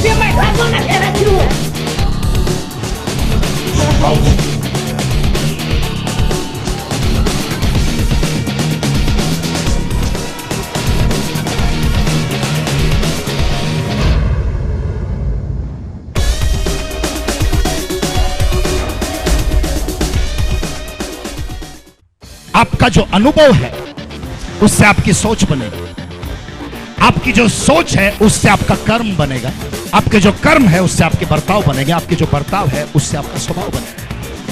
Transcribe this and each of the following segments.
别买他做那天的酒。आपका जो अनुभव है उससे आपकी सोच बनेगी, आपकी जो सोच है उससे आपका कर्म बनेगा, आपके जो कर्म है उससे आपके बर्ताव बनेंगे, आपके जो बर्ताव है उससे आपका स्वभाव बनेगा।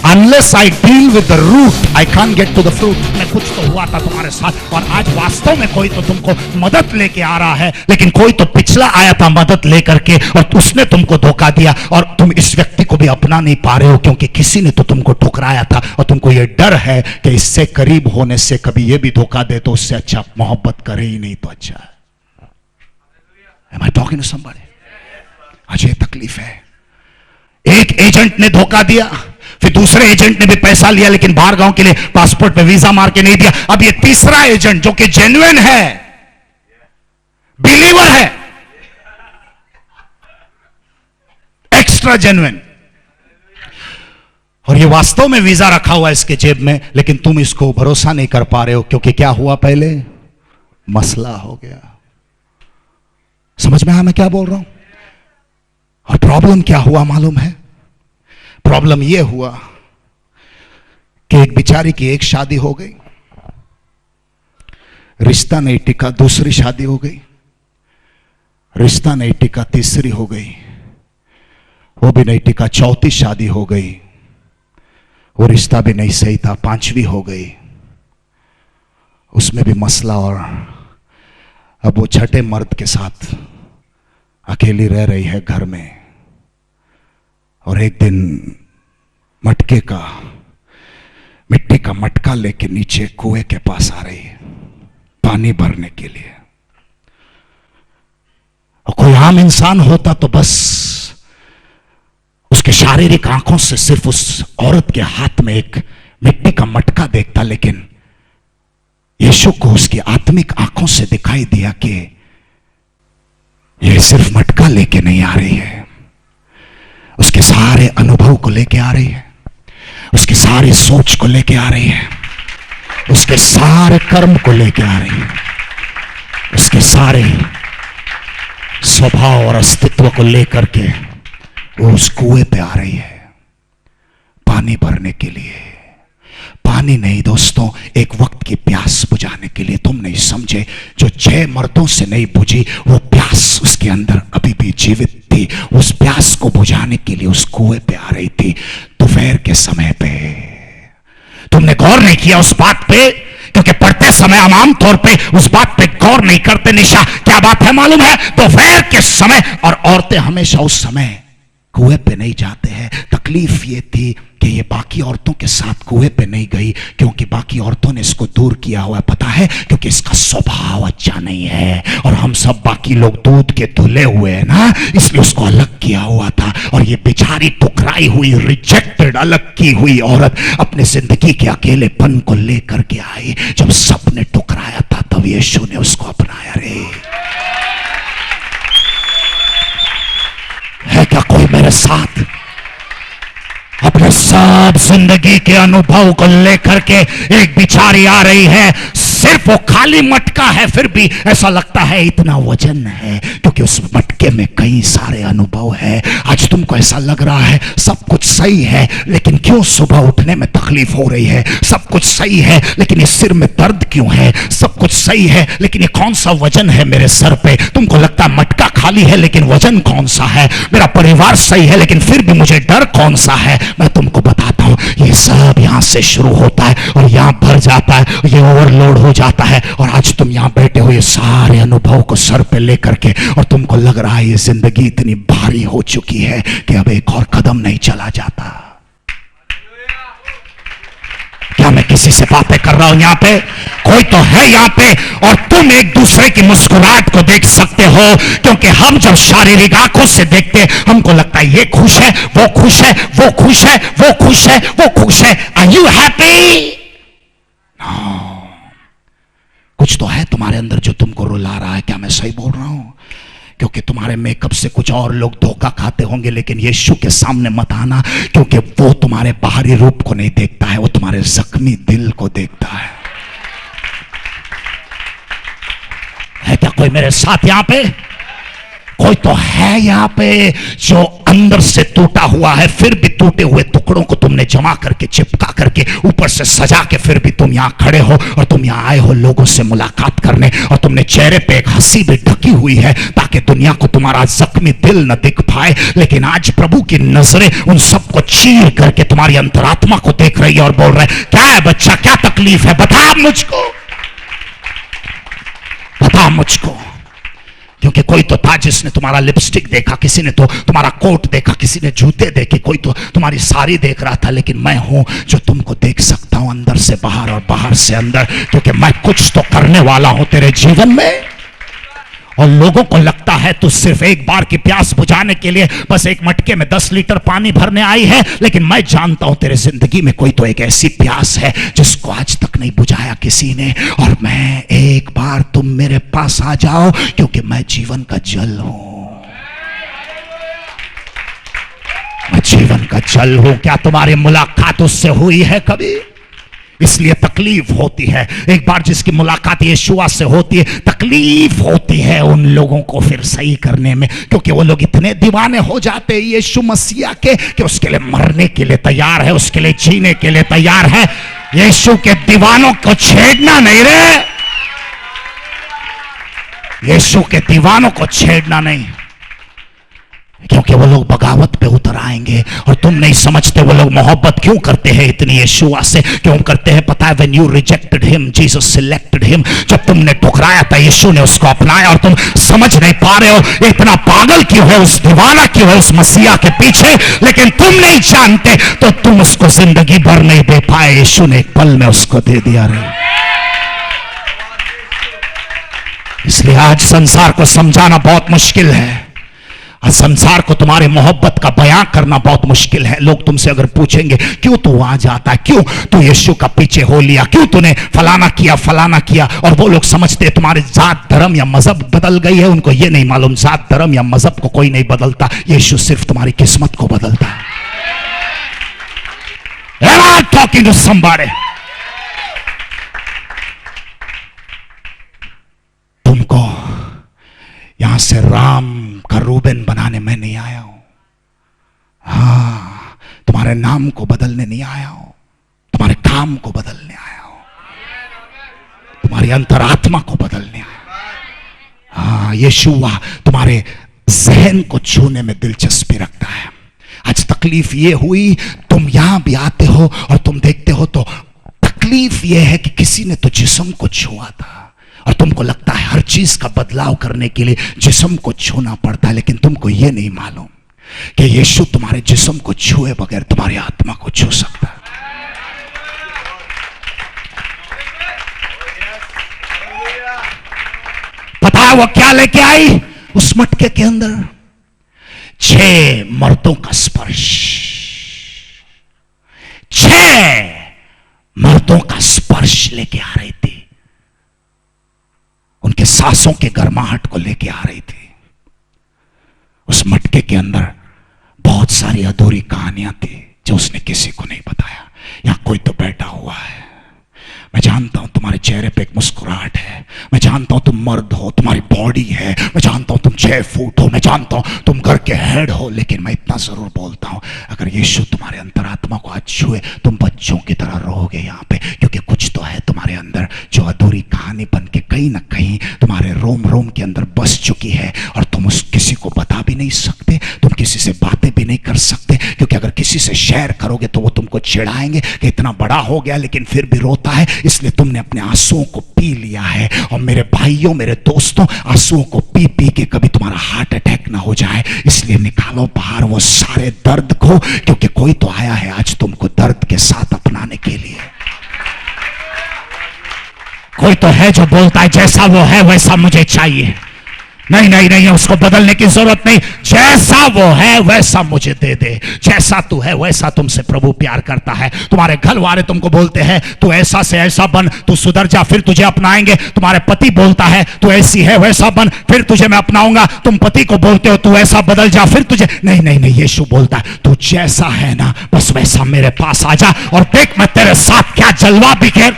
Unless I deal with the root, I can't get to the fruit। में कुछ तो हुआ था तुम्हारे साथ और आज वास्तव में कोई तो तुमको मदद लेके आ रहा है, लेकिन कोई तो पिछला आया था मदद लेकर के और उसने तुमको धोखा दिया और तुम इस व्यक्ति को भी अपना नहीं पा रहे हो क्योंकि किसी ने तो तुमको ठुकराया था और तुमको ये डर है कि इससे करीब होने से कभी ये भी धोखा दे तो उससे अच्छा मोहब्बत करे ही नहीं तो अच्छा है। Am I talking to somebody? आज ये तकलीफ है। एक एजेंट ने धोखा दिया, फिर दूसरे एजेंट ने भी पैसा लिया लेकिन बाहर गांव के लिए पासपोर्ट पे वीजा मार के नहीं दिया। अब ये तीसरा एजेंट जो कि जेन्युइन है, बिलीवर है, एक्स्ट्रा जेन्युइन, और ये वास्तव में वीजा रखा हुआ है इसके जेब में, लेकिन तुम इसको भरोसा नहीं कर पा रहे हो क्योंकि क्या हुआ, पहले मसला हो गया। समझ में आया मैं क्या बोल रहा हूं? और प्रॉब्लम क्या हुआ मालूम है? प्रॉब्लम यह हुआ कि एक बिचारी की एक शादी हो गई, रिश्ता नहीं टिका, दूसरी शादी हो गई, रिश्ता नहीं टिका, तीसरी हो गई, वो भी नहीं टिका, चौथी शादी हो गई, वो रिश्ता भी नहीं सही था, पांचवी हो गई, उसमें भी मसला, और अब वो छठे मर्द के साथ अकेली रह रही है घर में। और एक दिन मटके का, मिट्टी का मटका लेके नीचे कुएं के पास आ रही है पानी भरने के लिए। और कोई आम इंसान होता तो बस उसके शारीरिक आंखों से सिर्फ उस औरत के हाथ में एक मिट्टी का मटका देखता, लेकिन यीशु को उसकी आत्मिक आंखों से दिखाई दिया कि यह सिर्फ मटका लेके नहीं आ रही है, उसके सारे अनुभव को लेके आ रही है, उसकी सारी सोच को लेके आ रही है, उसके सारे कर्म को लेके आ रही है, उसके सारे स्वभाव और अस्तित्व को लेकर के वो उस कुएं पे आ रही है पानी भरने के लिए। पानी नहीं दोस्तों, एक वक्त की प्यास बुझाने के लिए। तुम नहीं समझे, जो 6 मर्दों से नहीं बुझी वो प्यास उसके अंदर अभी भी जीवित थी। उस प्यास को बुझाने के लिए उस कुएं पे आ रही थी दोपहर के समय पे। तुमने गौर नहीं किया उस बात पे, क्योंकि पढ़ते समय हम आमतौर पे उस बात पे गौर नहीं करते। निशा क्या बात है मालूम है? दोपहर के समय, और औरतें हमेशा उस समय कुएं पे नहीं जाते हैं। तकलीफ ये थी कि ये बाकी औरतों के साथ कुएं पे नहीं गई क्योंकि बाकी औरतों ने इसको दूर किया हुआ है। पता है, क्योंकि इसका स्वभाव अच्छा नहीं है और हम सब बाकी लोग दूध के धुले हुए हैं ना, इसलिए उसको अलग किया हुआ था। और ये बेचारी ठुकराई हुई, रिजेक्टेड, अलग की हुई औरत अपने जिंदगी के अकेलेपन को लेकर के आई। जब सबने ठुकराया था तब यीशु ने उसको अपनाया। रे है क्या कोई मेरे साथ? अपने सब जिंदगी के अनुभव को लेकर के एक बिचारी आ रही है, सिर्फ वो खाली मटका है, फिर भी ऐसा लगता है इतना वजन है क्योंकि उस मटके में कई सारे अनुभव है। आज तुमको ऐसा लग रहा है सब कुछ सही है, लेकिन क्यों सुबह उठने में तकलीफ हो रही है? सब कुछ सही है लेकिन इस सिर में दर्द क्यों है? सब कुछ सही है लेकिन ये कौन सा वजन है मेरे सर पे? तुमको लगता है मटका खाली है लेकिन वजन कौन सा है? मेरा परिवार सही है लेकिन फिर भी मुझे डर कौन सा है? मैं तुमको बताता हूं, ये सब यहां से शुरू होता है और यहां भर जाता है, ये ओवरलोड हो जाता है। और आज तुम यहां बैठे हो ये सारे अनुभव को सर पे लेकर के, और तुमको लग रहा है ये जिंदगी इतनी भारी हो चुकी है कि अब एक और कदम नहीं चला जाता। क्या मैं किसी से बातें कर रहा हूं? यहां पे कोई तो है यहां पे, और तुम एक दूसरे की मुस्कुराहट को देख सकते हो, क्योंकि हम जब शारीरिक आंखों से देखते हमको लगता है ये खुश है, वो खुश है, वो खुश है, वो खुश है, वो खुश है। Are you happy? कुछ कुछ तो है तुम्हारे अंदर जो तुमको रुला रहा है। क्या मैं सही बोल रहा हूं? क्योंकि तुम्हारे मेकअप से कुछ और लोग धोखा खाते होंगे, लेकिन यीशु के सामने मत आना, क्योंकि वो तुम्हारे बाहरी रूप को नहीं देखता है, वो तुम्हारे जख्मी दिल को देखता है। क्या कोई मेरे साथ यहां पे? कोई तो है यहां पे जो अंदर से टूटा हुआ है, फिर भी टूटे हुए टुकड़ों को तुमने जमा करके, चिपका करके, ऊपर से सजा के, फिर भी तुम यहां खड़े हो और तुम यहां आए हो लोगों से मुलाकात करने, और तुमने चेहरे पे एक हंसी भी ढकी हुई है ताकि दुनिया को तुम्हारा जख्मी दिल न दिख पाए। लेकिन आज प्रभु की नजरें उन सबको चीर करके तुम्हारी अंतरात्मा को देख रही है और बोल रहे है, क्या है बच्चा, क्या तकलीफ है, बता मुझको, बता मुझको। क्योंकि कोई तो था जिसने तुम्हारा लिपस्टिक देखा, किसी ने तो तुम्हारा कोट देखा, किसी ने जूते देखे, कोई तो तुम्हारी साड़ी देख रहा था, लेकिन मैं हूं जो तुमको देख सकता हूं अंदर से बाहर और बाहर से अंदर, क्योंकि मैं कुछ तो करने वाला हूं तेरे जीवन में। और लोगों को लगता है तू सिर्फ एक बार की प्यास बुझाने के लिए बस एक मटके में 10 लीटर पानी भरने आई है, लेकिन मैं जानता हूं तेरे जिंदगी में कोई तो एक ऐसी प्यास है जिसको आज तक नहीं बुझाया किसी ने। और मैं एक बार तुम मेरे पास आ जाओ, क्योंकि मैं जीवन का जल हूं, मैं जीवन का जल हूं। क्या तुम्हारी मुलाकात उससे हुई है कभी? इसलिए तकलीफ होती है। एक बार जिसकी मुलाकात यीशुआ से होती है, तकलीफ होती है उन लोगों को फिर सही करने में, क्योंकि वो लोग इतने दीवाने हो जाते हैं यीशु मसीहा के कि उसके लिए मरने के लिए तैयार है, उसके लिए जीने के लिए तैयार है। यीशु के दीवानों को छेड़ना नहीं रे, यीशु के दीवानों को छेड़ना नहीं, क्योंकि वो लोग बगावत पे उतर आएंगे। और तुम नहीं समझते वो लोग मोहब्बत क्यों करते हैं इतनी यीशुआ से, क्यों करते हैं पता है? When you rejected him, Jesus selected him। जब तुमने ठुकराया था, यीशु ने उसको अपनाया। और तुम समझ नहीं पा रहे हो इतना पागल क्यों है, उस दीवाना क्यों है उस मसीहा के पीछे, लेकिन तुम नहीं जानते तो तुम उसको जिंदगी भर नहीं दे पाए। यीशु ने एक पल में उसको दे दिया रे। इसलिए आज संसार को समझाना बहुत मुश्किल है, संसार को तुम्हारे मोहब्बत का बयां करना बहुत मुश्किल है। लोग तुमसे अगर पूछेंगे क्यों तू वहां जाता है, क्यों तू यीशु का पीछे हो लिया, क्यों तूने फलाना किया फलाना किया, और वो लोग समझते हैं तुम्हारे जात धर्म या मजहब बदल गई है। उनको ये नहीं मालूम जात धर्म या मजहब को कोई नहीं बदलता, यीशु सिर्फ तुम्हारी किस्मत को बदलता है। Am I talking to somebody? तुमको यहां से राम का रूबेन बनाने में नहीं आया हूं, हाँ तुम्हारे नाम को बदलने नहीं आया हूं, तुम्हारे काम को बदलने आया हूं, तुम्हारी अंतरात्मा को बदलने आया। हाँ यीशुआ तुम्हारे जहन को छूने में दिलचस्पी रखता है। आज तकलीफ ये हुई, तुम यहां भी आते हो और तुम देखते हो तो तकलीफ ये है कि किसी ने तो जिस्म को छुआ था, और तुमको लगता है हर चीज का बदलाव करने के लिए जिस्म को छूना पड़ता है, लेकिन तुमको यह नहीं मालूम कि यीशु तुम्हारे जिस्म को छुए बगैर तुम्हारी आत्मा को छू सकता है। पता है वो क्या लेके आई उस मटके के अंदर? 6 मर्दों का स्पर्श, 6 मर्दों का स्पर्श लेके आ रही थी, उनके सांसों के गर्माहट को लेके आ रही थी। उस मटके के अंदर बहुत सारी अधूरी कहानियां थी जो उसने किसी को नहीं बताया। यहां कोई तो बैठा हुआ है, मैं जानता हूं तुम्हारे चेहरे पे एक मुस्कुराहट है, मैं जानता हूं तुम मर्द हो, तुम्हारी बॉडी है, मैं जानता हूं तुम 6 फुट हो, मैं जानता हूं तुम घर के हेड हो, लेकिन मैं इतना जरूर बोलता हूं, अगर यीशु तुम्हारे अंतरात्मा को आज छुए तुम बच्चों की तरह रहोगे यहां पे, क्योंकि कुछ तो है तुम्हारे अंदर जो अधूरी कहानी बन के कहीं ना कहीं तुम्हारे रोम रोम के अंदर बस चुकी है, और तुम उस किसी को बता भी नहीं सकते, तुम किसी से बातें भी नहीं कर सकते, क्योंकि अगर किसी से शेयर करोगे तो वो तुमको चिढ़ाएंगे कि इतना बड़ा हो गया लेकिन फिर भी रोता है, इसलिए तुमने अपने आंसुओं को पी लिया है। और मेरे भाइयों मेरे दोस्तों, आंसुओं को पी पी के कभी तुम्हारा हार्ट अटैक ना हो जाए, इसलिए निकालो बाहर वो सारे दर्द को, क्योंकि कोई तो आया है आज तुमको दर्द के साथ अपनाने के लिए। कोई तो है जो बोलता है जैसा वो है वैसा मुझे चाहिए, नहीं नहीं नहीं, उसको बदलने की जरूरत नहीं। जैसा वो है वैसा मुझे दे दे। जैसा तू है वैसा तुमसे प्रभु प्यार करता है। तुम्हारे घर वाले तुमको बोलते हैं तू ऐसा से ऐसा बन, तू सुधर जा, फिर तुझे अपनाएंगे। तुम्हारे पति बोलता है तू ऐसी है वैसा बन, फिर तुझे मैं अपनाऊंगा। तुम पति को बोलते हो तू ऐसा बदल जा, फिर तुझे नहीं नहीं नहीं, यीशु बोलता है तू जैसा है ना बस वैसा मेरे पास आ जा और देख मैं तेरे साथ क्या जलवा बिखेर।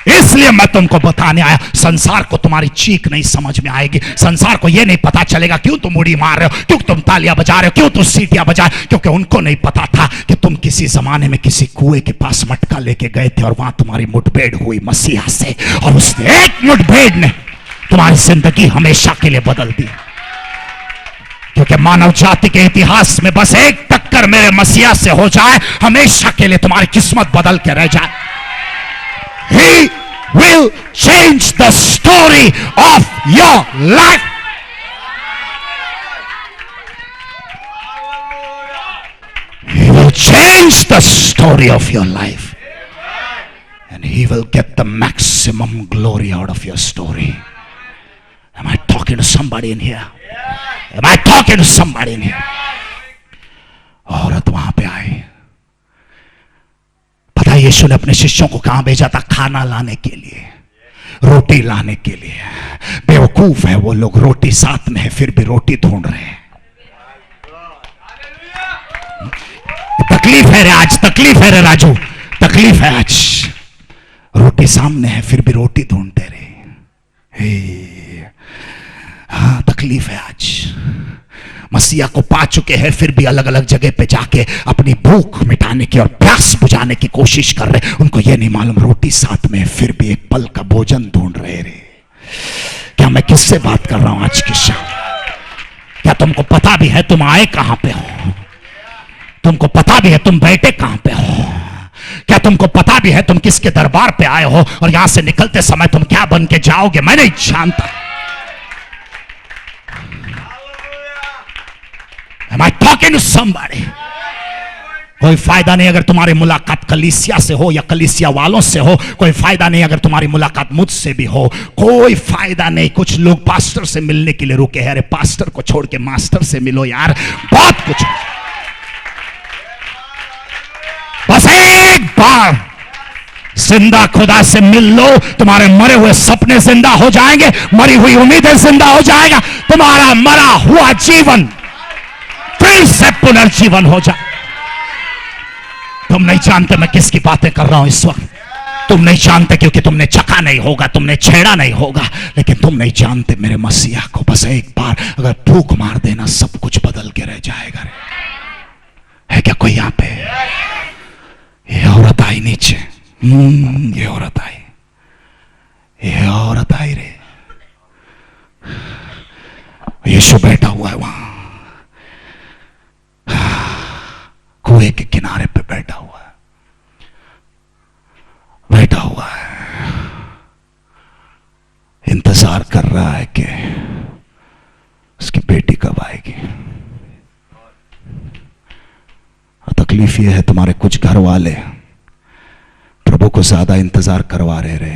इसलिए मैं तुमको बताने आया, संसार को तुम्हारी चीख नहीं समझ में आएगी। संसार को यह नहीं पता चलेगा क्यों तुम उड़ी मार रहे हो, क्यों तुम तालियां बजा रहे हो, क्यों तुम सीटियां बजा रहे हो, क्योंकि उनको नहीं पता था कि तुम किसी जमाने में किसी कुएं के पास मटका लेके गए थे और वहां तुम्हारी मुठभेड़ हुई मसीहा से, और उस एक मुठभेड़ ने तुम्हारी जिंदगी हमेशा के लिए बदल दी। क्योंकि मानव जाति के इतिहास में बस एक टक्कर मेरे मसीहा से हो जाए, हमेशा के लिए तुम्हारी किस्मत बदल के रह जाए। He will change the story of your life. He will change the story of your life. And he will get the maximum glory out of your story. Am I talking to somebody in here? Am I talking to somebody in here? औरत वहां पे आई। पता है यीशु ने अपने शिष्यों को कहां भेजा था? खाना लाने के लिए, रोटी लाने के लिए। बेवकूफ है वो लोग, रोटी साथ में है फिर भी रोटी ढूंढ रहे हैं। तकलीफ है रे आज, तकलीफ है रे राजू, तकलीफ है आज। रोटी सामने है फिर भी रोटी ढूंढते रहे। हाँ तकलीफ है आज। मसीहा को पा चुके हैं फिर भी अलग अलग जगह पे जाके अपनी भूख मिटाने की और प्यास बुझाने की कोशिश कर रहे। उनको यह नहीं मालूम रोटी साथ में फिर भी एक पल का भोजन ढूंढ रहे रे। क्या मैं किससे बात कर रहा हूं आज की शाम? क्या तुमको पता भी है तुम आए कहां पे हो? तुमको पता भी है तुम बैठे कहां पे हो? क्या तुमको पता भी है तुम किसके दरबार पे आए हो और यहां से निकलते समय तुम क्या बन के जाओगे? मैं नहीं जानता। Am I talking to somebody? कोई फायदा नहीं अगर तुम्हारी मुलाकात कलीसिया से हो या कलीसिया वालों से हो। कोई फायदा नहीं अगर तुम्हारी मुलाकात मुझसे भी हो। कोई फायदा नहीं। कुछ लोग पास्टर से मिलने के लिए रुके हैं। अरे पास्टर को छोड़ के मास्टर से मिलो यार, बहुत कुछ। बस एक बार जिंदा खुदा से मिल लो, तुम्हारे मरे हुए सपने जिंदा हो जाएंगे, मरी हुई उम्मीदें जिंदा हो जाएगा, तुम्हारा मरा हुआ जीवन फिर से पुनर्जीवन हो जाए। तुम नहीं जानते मैं किसकी बातें कर रहा हूं इस वक्त। तुम नहीं जानते क्योंकि तुमने चखा नहीं होगा, तुमने छेड़ा नहीं होगा, लेकिन तुम नहीं जानते मेरे मसीहा को बस एक बार अगर फूंक मार देना सब कुछ बदल के रह जाएगा रे। है क्या कोई यहां पे? ये औरत आई नीचे, ये औरत आई, ये औरत आई रे। यीशु बैठा हुआ है वहां, कुएं के किनारे पे बैठा हुआ है, बैठा हुआ है, इंतजार कर रहा है कि उसकी बेटी कब आएगी। और तकलीफ यह है तुम्हारे कुछ घर वाले प्रभु को ज्यादा इंतजार करवा रहे।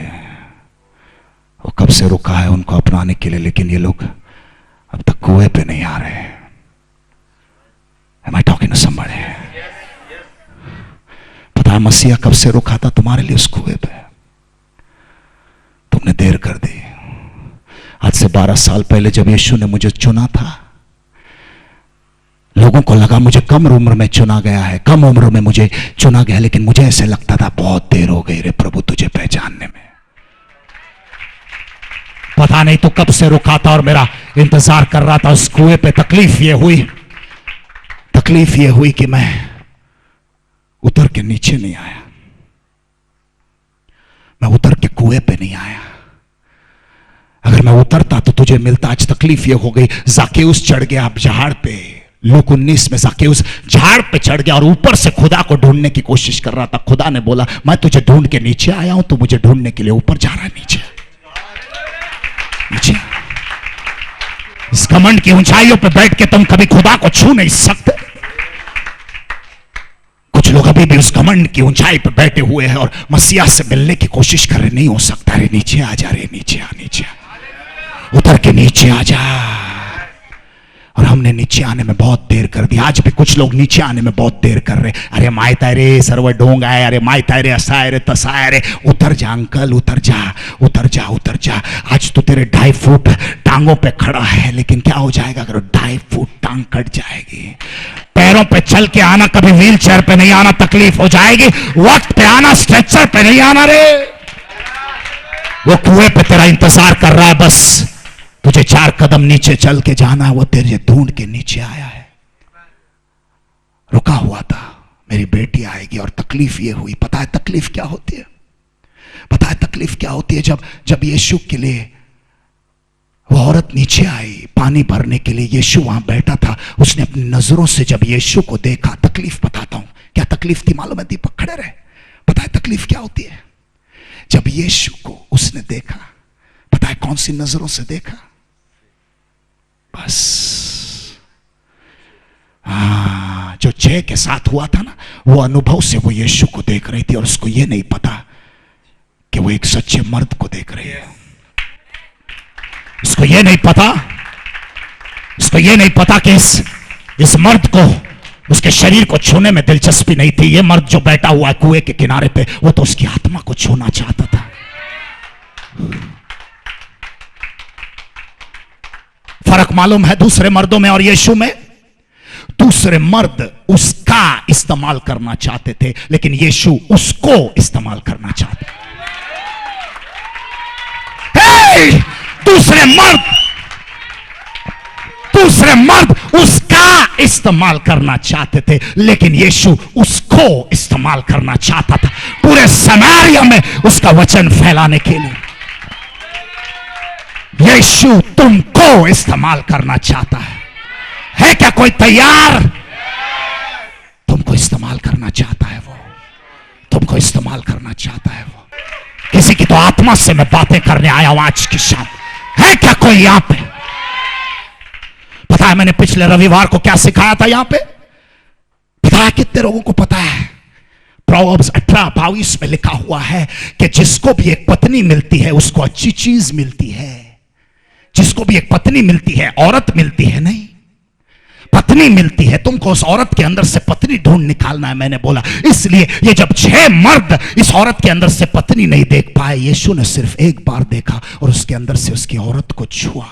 वो कब से रुका है उनको अपनाने के लिए, लेकिन ये लोग अब तक कुएं पे नहीं आ रहे। Am I talking to somebody? पता है मसीहा कब से रुका था तुम्हारे लिए उस कुएं पे? तुमने देर कर दी। आज से 12 साल पहले जब यीशु ने मुझे चुना था, लोगों को लगा मुझे कम उम्र में चुना गया है, कम उम्र में मुझे चुना गया, लेकिन मुझे ऐसे लगता था बहुत देर हो गई रे प्रभु तुझे पहचानने में। पता नहीं तो कब से रुका था और मेरा इंतजार कर रहा था उस कुएं पे। तकलीफ ये हुई कि मैं उतर के नीचे नहीं आया, मैं उतर के कुएं पे नहीं आया। अगर मैं उतरता तो तुझे मिलता। आज तकलीफ ये हो गई, ज़ाकेउस चढ़ गया अब झाड़ पे। लूक 19 में ज़ाकेउस झाड़ पे चढ़ गया और ऊपर से खुदा को ढूंढने की कोशिश कर रहा था। खुदा ने बोला मैं तुझे ढूंढ के नीचे आया हूं, तू मुझे ढूंढने के लिए ऊपर जा रहा है नीचे। नीचे इस घमंड की ऊंचाइयों पे बैठ के तुम कभी खुदा को छू नहीं सकते। कुछ लोग अब अभी भी उस घमंड की ऊंचाई पर बैठे हुए हैं और मसीहा से मिलने की कोशिश कर रहे, नहीं हो सकता, रे नीचे आ जा, रे नीचे आ, नीचे आ, उतर के नीचे आ जा। और हमने नीचे आने में बहुत देर कर दी। आज भी कुछ लोग नीचे आने में बहुत देर कर रहे। अरे मायता रे सर्व ढोंग आए, अरे मायता रे ऐसा है रे तसा है रे। उतर जा अंकल, उतर जा, उतर जा, उतर जा। आज तो तेरे 2.5 फुट टांगों पे खड़ा है, लेकिन क्या हो जाएगा अगर 2.5 फुट टांग कट जाएगी। पैरों पे चल के आना, कभी व्हील चेयर पे नहीं आना, तकलीफ हो जाएगी। वक्त पे आना, स्ट्रेचर पे नहीं आना रे। वो कुएं पे तेरा इंतजार कर रहा है, बस तुझे 4 कदम नीचे चल के जाना है। वो तेरे ढूंढ के नीचे आया है। रुका हुआ था, मेरी बेटी आएगी। और तकलीफ ये हुई, पता है तकलीफ क्या होती है? पता है तकलीफ क्या होती है? जब यीशु के लिए वो औरत नीचे आई पानी भरने के लिए, यीशु वहां बैठा था। उसने अपनी नजरों से जब यीशु को देखा, तकलीफ बताता हूं क्या तकलीफ थी मालूम है? दीपक खड़े रहे। पता है तकलीफ क्या होती है? जब यीशु को उसने देखा, पता है कौन सी नजरों से देखा? बस जो 6 के साथ हुआ था ना, वो अनुभव से वो यीशु को देख रही थी। और उसको ये नहीं पता कि वो एक सच्चे मर्द को देख रही है। उसको ये नहीं पता, उसको ये नहीं पता कि इस मर्द को उसके शरीर को छूने में दिलचस्पी नहीं थी। ये मर्द जो बैठा हुआ है कुएं के किनारे पे, वो तो उसकी आत्मा को छूना चाहता था। फर्क मालूम है दूसरे मर्दों में और यीशु में? दूसरे मर्द उसका इस्तेमाल करना चाहते थे, लेकिन यीशु उसको इस्तेमाल करना चाहते। दूसरे मर्द उसका इस्तेमाल करना चाहते थे, लेकिन यीशु उसको इस्तेमाल करना चाहता था पूरे समारिया में उसका वचन फैलाने के लिए। यीशु तुमको इस्तेमाल करना चाहता है क्या कोई तैयार? तुमको इस्तेमाल करना चाहता है वो, तुमको इस्तेमाल करना चाहता है वो। किसी की तो आत्मा से मैं बातें करने आया हूं आज की शाम। है क्या कोई यहां पे? पता है मैंने पिछले रविवार को क्या सिखाया था यहां पे? पता है कितने लोगों को पता है? प्रोवर्ब्स 18:22 में लिखा हुआ है कि जिसको भी एक पत्नी मिलती है उसको अच्छी चीज मिलती है। जिसको भी एक पत्नी मिलती है, औरत मिलती है नहीं, पत्नी मिलती है। तुमको उस औरत के अंदर से पत्नी ढूंढ निकालना है, मैंने बोला। इसलिए ये जब 6 मर्द इस औरत के अंदर से पत्नी नहीं देख पाए, यीशु ने सिर्फ एक बार देखा और उसके अंदर से उसकी औरत को छुआ।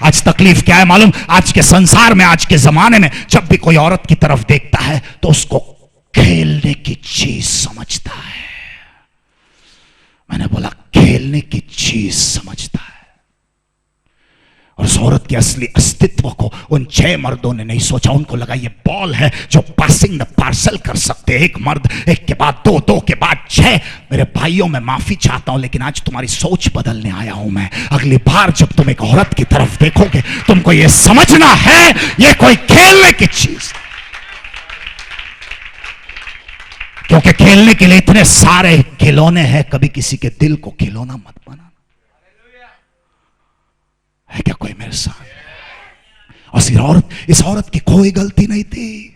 आज तकलीफ क्या है मालूम? आज के संसार में, आज के जमाने में जब भी कोई औरत की तरफ देखता है तो उसको खेलने की चीज समझता है। मैंने बोला खेलने की चीज समझता है। और उस औरत के असली अस्तित्व को उन 6 मर्दों ने नहीं सोचा। उनको लगा ये बॉल है जो पासिंग द पार्सल कर सकते हैं। एक मर्द, एक के बाद 2, 2 के बाद 6। मेरे भाइयों मैं माफी चाहता हूं, लेकिन आज तुम्हारी सोच बदलने आया हूं मैं। अगली बार जब तुम एक औरत की तरफ देखोगे, तुमको यह समझना है ये कोई खेलने की चीज, क्योंकि खेलने के लिए इतने सारे खिलौने हैं। कभी किसी के दिल को खिलौना मत बनाना। है क्या कोई मेरे साथ? और इस औरत की कोई गलती नहीं थी।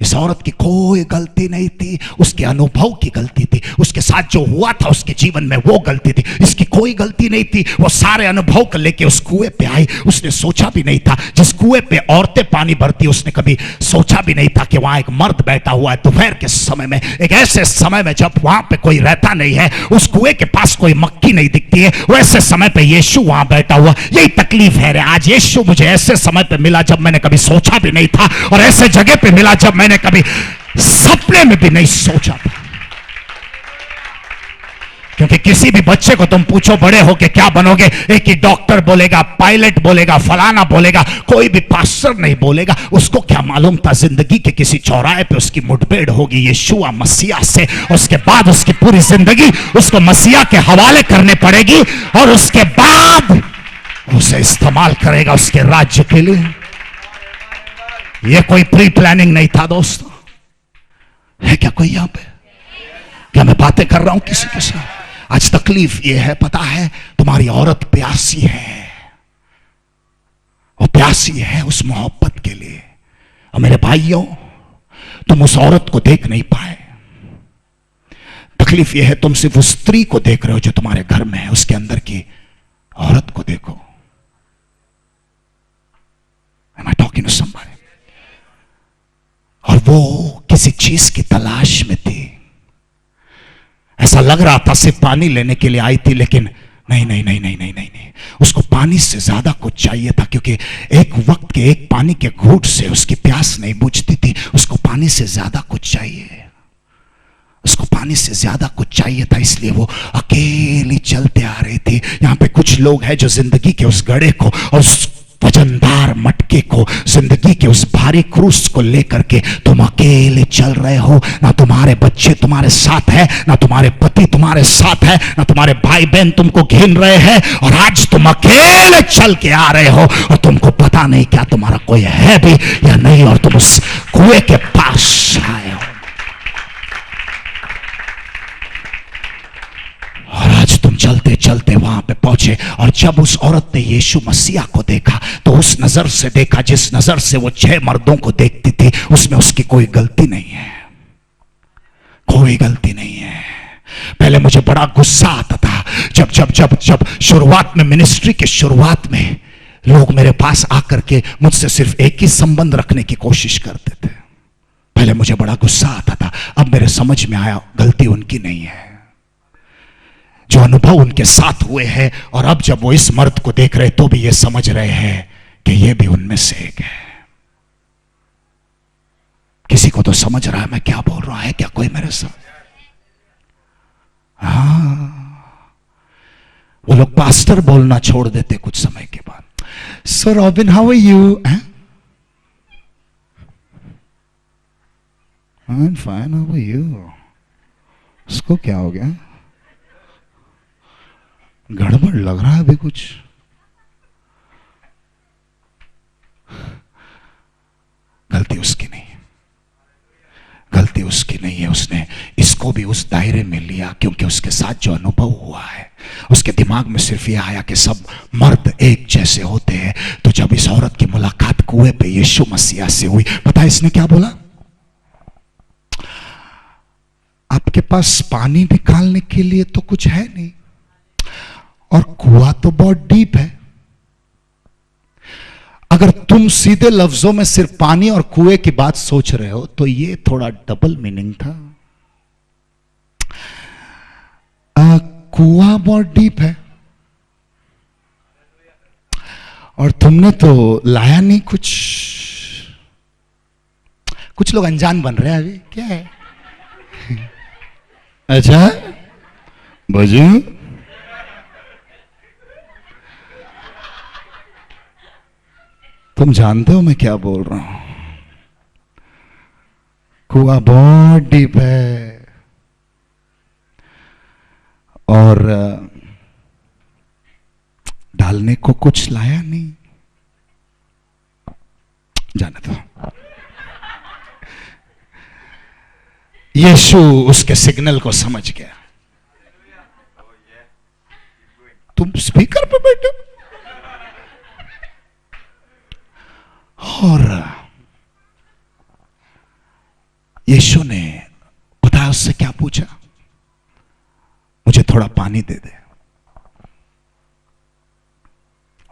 इस औरत की कोई गलती नहीं थी, उसके अनुभव की गलती थी। उसके साथ जो हुआ था उसके जीवन में वो गलती थी। इसकी कोई गलती नहीं थी। वो सारे अनुभव को लेके उस कुएं पे आई। उसने सोचा भी नहीं था, जिस कुएं पे औरतें पानी भरती, उसने कभी सोचा भी नहीं था कि वहां एक मर्द बैठा हुआ है दोपहर के समय में, एक ऐसे समय में जब वहां पे कोई रहता नहीं है, उस कुएं के पास कोई मक्खी नहीं दिखती है, वैसे समय पे यीशु वहां बैठा हुआ। यही तकलीफ है रे। आज यीशु मुझे ऐसे समय पे मिला जब मैंने कभी सोचा भी नहीं था, और ऐसे जगह पे मिला जब मैंने कभी सपने में भी नहीं सोचा था। क्योंकि किसी भी बच्चे को तुम पूछो बड़े होके क्या बनोगे, एक ही डॉक्टर बोलेगा, पायलट बोलेगा, फलाना बोलेगा, कोई भी पास्टर नहीं बोलेगा। उसको क्या मालूम था जिंदगी के किसी चौराहे पे उसकी मुठभेड़ होगी यीशु मसीहा से। उसके बाद उसकी पूरी जिंदगी उसको मसीहा के हवाले करने पड़ेगी, और उसके बाद उसे इस्तेमाल करेगा उसके राज्य के लिए। यह कोई प्री प्लानिंग नहीं था दोस्तों। है क्या कोई यहां पे? क्या मैं बातें कर रहा हूं किसी के साथ? आज तकलीफ यह है, पता है, तुम्हारी औरत प्यासी है। वो प्यासी है उस मोहब्बत के लिए। और मेरे भाइयों, तुम उस औरत को देख नहीं पाए। तकलीफ यह है तुम सिर्फ उस स्त्री को देख रहे हो जो तुम्हारे घर में है, उसके अंदर की औरत को देखो। Am I talking to somebody? और वो किसी चीज की तलाश में थी। ऐसा लग रहा था सिर्फ पानी लेने के लिए आई थी, लेकिन नहीं नहीं नहीं नहीं नहीं नहीं नहीं, उसको पानी से ज्यादा कुछ चाहिए था, क्योंकि एक वक्त के एक पानी के घूंट से उसकी प्यास नहीं बुझती थी। उसको पानी से ज्यादा कुछ चाहिए, उसको पानी से ज्यादा कुछ चाहिए था, इसलिए वो अकेली चलते आ रही थी। यहां पे कुछ लोग हैं जो जिंदगी के उस गड़े को और उस वजनदार मटके को, जिंदगी के उस भारी क्रूस को लेकर के तुम अकेले चल रहे हो। ना तुम्हारे बच्चे तुम्हारे साथ है, ना तुम्हारे पति तुम्हारे साथ है, ना तुम्हारे भाई बहन तुमको घिन रहे हैं, और आज तुम अकेले चल के आ रहे हो और तुमको पता नहीं क्या तुम्हारा कोई है भी या नहीं, और तुम उस कुएं के पास आए हो। और आज तुम चलते चलते वहां पे पहुंचे, और जब उस औरत ने यीशु मसीहा को देखा तो उस नजर से देखा जिस नजर से वो 6 मर्दों को देखती थी, उसमें उसकी कोई गलती नहीं है, कोई गलती नहीं है। पहले मुझे बड़ा गुस्सा आता था जब जब जब जब शुरुआत में, मिनिस्ट्री के शुरुआत में लोग मेरे पास आकर के मुझसे सिर्फ एक ही संबंध रखने की कोशिश करते थे। पहले मुझे बड़ा गुस्सा आता था, अब मेरे समझ में आया गलती उनकी नहीं है, जो अनुभव उनके साथ हुए हैं। और अब जब वो इस मर्द को देख रहे तो भी ये समझ रहे हैं कि ये भी उनमें से एक है। किसी को तो समझ रहा है मैं क्या बोल रहा है? क्या कोई मेरे साथ? हाँ, वो लोग पास्टर बोलना छोड़ देते कुछ समय के बाद। So Robin, how are you? I am fine, how are you? उसको क्या हो गया? गड़बड़ लग रहा है अभी कुछ। गलती उसकी नहीं है, गलती उसकी नहीं है। उसने इसको भी उस दायरे में लिया क्योंकि उसके साथ जो अनुभव हुआ है, उसके दिमाग में सिर्फ यह आया कि सब मर्द एक जैसे होते हैं। तो जब इस औरत की मुलाकात कुएं पे यीशु मसीहा से हुई, पता है इसने क्या बोला? आपके पास पानी निकालने के लिए तो कुछ है नहीं, और कुआं तो बहुत डीप है। अगर तुम सीधे लफ्जों में सिर्फ पानी और कुएं की बात सोच रहे हो तो ये थोड़ा डबल मीनिंग था। कुआं बहुत डीप है और तुमने तो लाया नहीं कुछ। कुछ लोग अनजान बन रहे हैं अभी, क्या है? अच्छा बाजू, तुम जानते हो मैं क्या बोल रहा हूं। कुआं बहुत डीप है और डालने को कुछ लाया नहीं। जाने दो। यीशु उसके सिग्नल को समझ गया। तुम स्पीकर पे बैठे और यीशु ने बताया, उससे क्या पूछा? मुझे थोड़ा पानी दे दे,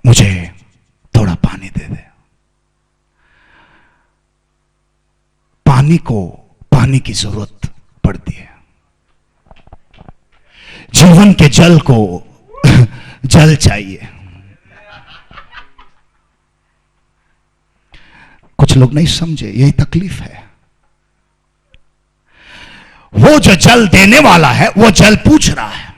मुझे थोड़ा पानी दे दे। पानी की जरूरत पड़ती है। जीवन के जल को जल चाहिए। कुछ लोग नहीं समझे, यही तकलीफ है। वो जो जल देने वाला है वो जल पूछ रहा है।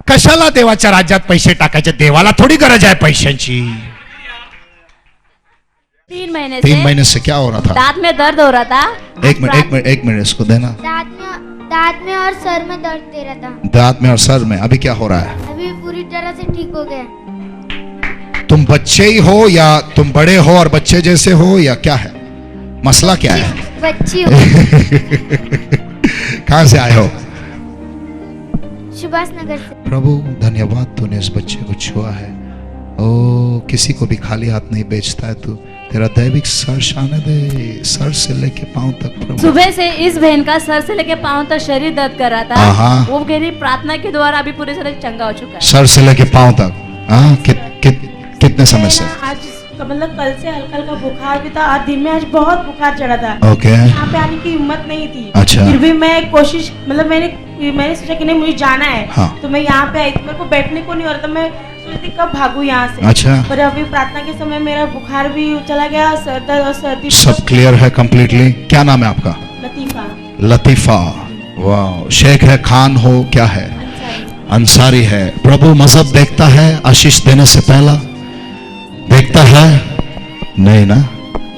कशाला देवाच्या राज्यात पैसे टाकायचे? देवाला थोडी गरज आहे पैशांची। 3 महीने से क्या हो रहा था? दांत में दर्द हो रहा था। एक मिनट इसको देना। दांत में और सर में दर्द दे रहा था। दांत में और सर में। अभी क्या हो रहा है? अभी पूरी तरह से ठीक हो गया। तुम बच्चे ही हो या तुम बड़े हो और बच्चे जैसे हो या क्या है? मसला क्या है? बच्ची हो। कहां से आए हो? सुभाष नगर से। प्रभु धन्यवाद, तूने इस बच्चे को छुआ है। ओ किसी को भी खाली हाथ नहीं बेचता है तू। तेरा दैविक स्पर्श आने दे, सर से लेके पांव तक प्रभु। सुबह से इस बहन का सर से लेके पांव तक शरीर दर्द कर रहा आहा। था। वो कह रही प्रार्थना के द्वारा अभी पूरे तरह चंगा हो चुका है। सर से लेके पांव तक। हाँ, कितने समय से? आज मतलब कल से हल्का हल्का बुखार भी था और दिन में आज बहुत बुखार चढ़ा था। ओके। यहाँ पे आने की हिम्मत नहीं थी। अच्छा। फिर भी मैं कोशिश मतलब मैंने सोचा कि नहीं मुझे जाना है। हाँ। तो मैं यहाँ पे आई, मेरे को बैठने को नहीं हो रहा था। मैं सोचती कब भागू यहाँ से। अच्छा। पर अभी प्रार्थना के समय मेरा बुखार भी चला गया, सर दर्द और सर्दी सब क्लियर है कंप्लीटली। क्या नाम है आपका? लतीफा लतीफा। वाह। शेख है, खान हो, क्या है? अंसारी है। प्रभु मजहब देखता है आशीष देने से पहला? देखता है नहीं ना?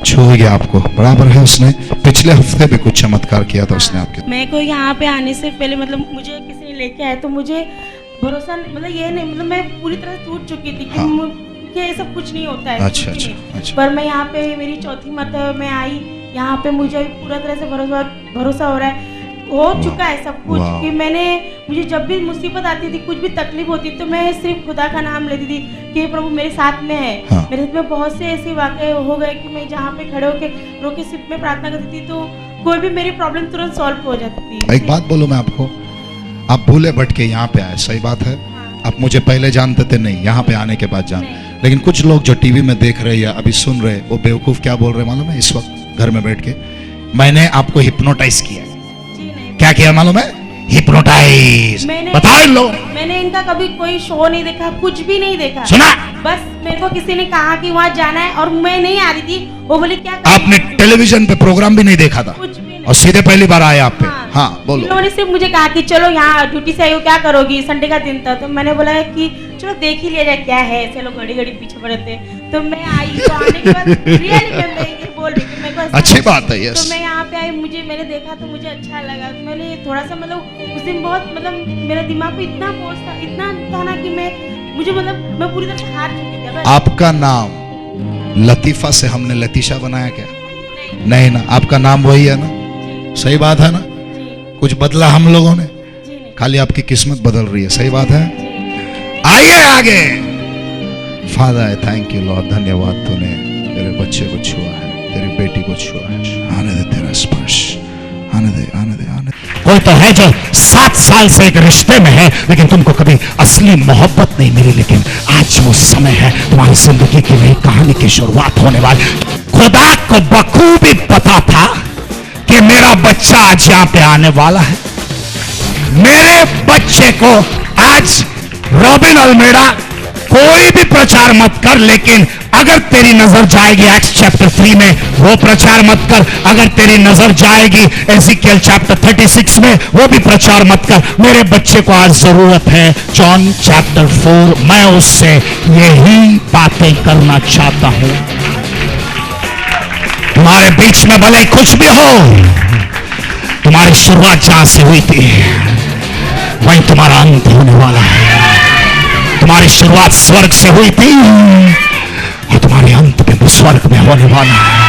छू गया आपको, बराबर है। उसने पिछले हफ्ते भी कुछ चमत्कार किया था उसने आपके। मैं को यहाँ पे आने से पहले मतलब मुझे किसी ने लेके आया तो मुझे भरोसा मतलब ये नहीं, मतलब मैं पूरी तरह टूट चुकी थी कि हाँ। ये सब कुछ नहीं होता है। अच्छा, कुछ अच्छा, नहीं। अच्छा। पर मैं यहाँ पे मेरी चौथी मरतबा मैं आई, यहाँ पे मुझे पूरा तरह से भरोसा हो रहा है, हो चुका है सब कुछ। कि मुझे जब भी मुसीबत आती थी, कुछ भी तकलीफ होती तो मैं सिर्फ खुदा का नाम लेती थी कि प्रभु मेरे साथ में है। हाँ। मेरे साथ में बहुत से ऐसे वाकये हो गए कि मैं जहाँ पे खड़े होके रोके सिर्फ में प्रार्थना करती थी तो कोई भी मेरी प्रॉब्लम तुरंत सॉल्व हो जाती थी। एक बात बोलूं मैं आपको, आप भूले भटके यहाँ पे आए, सही बात है। आप मुझे पहले जानते थे नहीं, यहाँ पे आने के बाद जान। लेकिन कुछ लोग जो टीवी में देख रहे या अभी सुन रहे, वो बेवकूफ क्या बोल रहे मालूम है? इस वक्त घर में बैठ के मैंने आपको हिप्नोटाइज किया। क्या किया मालूम है? हिप्नोटाइज। बताओ इन लोग। मैंने इनका कभी कोई शो नहीं देखा, कुछ भी नहीं देखा। सुना? बस मेरे को किसी ने कहा कि वहाँ जाना है और मैं नहीं आ रही थी। वो बोले क्या आपने टेलीविजन पे प्रोग्राम भी नहीं देखा था कुछ भी नहीं। और सीधे पहली बार आए आप पे। हाँ बोलो। उन्होंने सिर्फ मुझे कहा कि चलो यहाँ ड्यूटी से आई हो, क्या करोगी? संडे का दिन था तो मैंने बोला कि चलो देख ही लिया जाए क्या है। ऐसे लोग घड़ी घड़ी पीछे पड़े थे तो मैं आई। तो आने के बाद रियली मैं ये बोल रही थी, मेरे को अच्छी बात है। यस। तो मैं यहाँ पे आई, मैंने देखा तो मुझे अच्छा लगा। मैंने थोड़ा सा मतलब उस दिन बहुत मतलब मेरे दिमाग पे इतना बोझ था, इतना था ना कि मुझे मतलब मैं पूरी तरह से हार चुकी थी। आपका नाम लतीफा से हमने लतीशा बनाया क्या? नहीं ना, आपका नाम वही है ना? सही बात है ना? कुछ बदला हम लोगों ने? खाली आपकी किस्मत बदल रही है। सही बात है। आइए आगे। फादर थैंक यू लॉर्ड, धन्यवाद तूने तेरे बच्चे को छुआ है, तेरी बेटी को छुआ है। आने दे तेरा स्पर्श, आने दे, आने दे, आने दे। कोई तो है जो 7 साल से एक रिश्ते में है लेकिन तुमको कभी असली मोहब्बत नहीं मिली, लेकिन आज वो समय है, तुम्हारी जिंदगी की नई कहानी की शुरुआत होने वाली। खुदा को बखूबी पता था कि मेरा बच्चा आज यहाँ पे आने वाला है। मेरे बच्चे को आज रॉबिन अल्मेडा कोई भी प्रचार मत कर, लेकिन अगर तेरी नजर जाएगी एक्ट्स चैप्टर 3 में वो प्रचार मत कर। अगर तेरी नजर जाएगी एज़ेकियल चैप्टर 36 में वो भी प्रचार मत कर। मेरे बच्चे को आज जरूरत है जॉन चैप्टर 4। मैं उससे यही बातें करना चाहता हूं। तुम्हारे बीच में भले कुछ भी हो, तुम्हारी शुरुआत जहां से हुई थी वहीं तुम्हारा अंत होने वाला है। तुम्हारी शुरुआत स्वर्ग से हुई थी और तुम्हारे अंत में स्वर्ग में होने वाला है।